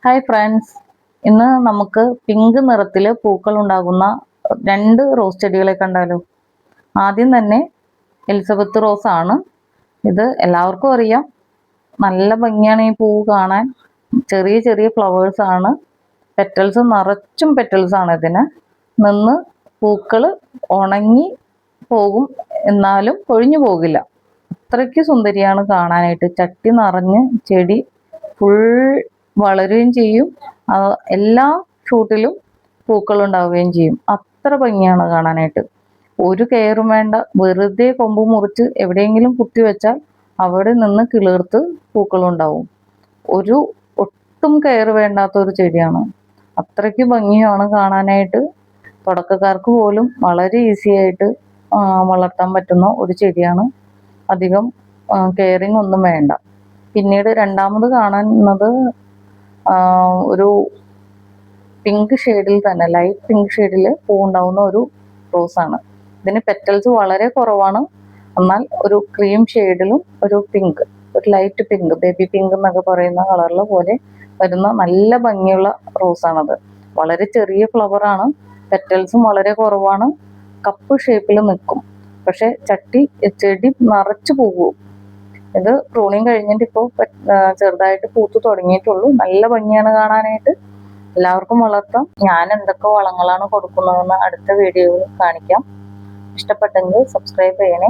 Hi friends, ഇന്ന് നമുക്ക് pink നിറത്തിൽ പൂക്കൾ ഉണ്ടാകുന്ന രണ്ട് റോസ് ചെടികളെ കണ്ടാലോ. ആദ്യം തന്നെ എലിസബത്ത് റോസ് ആണ്. ഇത് എല്ലാവർക്കും അറിയാം. നല്ല ഭംഗിയാണ് ഈ പൂ കാണാൻ. ചെറിയ ചെറിയ ഫ്ലവേഴ്സ് ആണ്. പെറ്റൽസ് നിറച്ചും പെറ്റൽസ് ആണ്. ഇതിന് നിന്ന് പൂക്കൾ ഉണങ്ങി പോകും, എന്നാലും കൊഴിഞ്ഞു പോകില്ല. അത്രയ്ക്ക് സുന്ദരിയാണ് കാണാനായിട്ട്. ചട്ടി നിറഞ്ഞ് ചെടി ഫുൾ വളരുകയും ചെയ്യും. എല്ലാ ഷൂട്ടിലും പൂക്കൾ ഉണ്ടാവുകയും ചെയ്യും. അത്ര ഭംഗിയാണ് കാണാനായിട്ട്. ഒരു കെയറും വേണ്ട. വെറുതെ കൊമ്പ് മുറിച്ച് എവിടെയെങ്കിലും കുത്തി വെച്ചാൽ അവിടെ നിന്ന് കിളിർത്ത് പൂക്കളുണ്ടാവും. ഒട്ടും കെയർ വേണ്ടാത്ത ഒരു ചെടിയാണ്. അത്രയ്ക്ക് ഭംഗിയാണ് കാണാനായിട്ട്. തുടക്കക്കാർക്ക് പോലും വളരെ ഈസി ആയിട്ട് വളർത്താൻ പറ്റുന്ന ഒരു ചെടിയാണ്. അധികം കെയറിങ് ഒന്നും വേണ്ട. പിന്നീട് രണ്ടാമത് കാണുന്നത് ഒരു പിങ്ക് ഷെയ്ഡിൽ തന്നെ, ലൈറ്റ് പിങ്ക് ഷെയ്ഡിൽ പൂവുണ്ടാവുന്ന ഒരു റോസാണ്. ഇതിന് പെറ്റൽസ് വളരെ കുറവാണ്. എന്നാൽ ഒരു ക്രീം ഷെയ്ഡിലും ഒരു പിങ്ക്, ഒരു ലൈറ്റ് പിങ്ക്, ബേബി പിങ്ക് എന്നൊക്കെ പറയുന്ന കളറിൽ പോലെ വരുന്ന നല്ല ഭംഗിയുള്ള റോസാണത്. വളരെ ചെറിയ ഫ്ലവറാണ്. പെറ്റൽസും വളരെ കുറവാണ്. കപ്പ് ഷേപ്പിൽ നിൽക്കും. പക്ഷെ ചെടി നിറച്ച് പോകും. ഇത് പ്രൂണിങ് കഴിഞ്ഞിട്ട് ഇപ്പോൾ ചെറുതായിട്ട് പൂത്ത് തുടങ്ങിയിട്ടുള്ളൂ. നല്ല ഭംഗിയാണ് കാണാനായിട്ട്. എല്ലാവർക്കും വളർത്താം. ഞാൻ എന്തൊക്കെ വളങ്ങളാണ് കൊടുക്കുന്നതെന്ന് അടുത്ത വീഡിയോയിൽ കാണിക്കാം. ഇഷ്ടപ്പെട്ടെങ്കിൽ സബ്സ്ക്രൈബ് ചെയ്യണേ.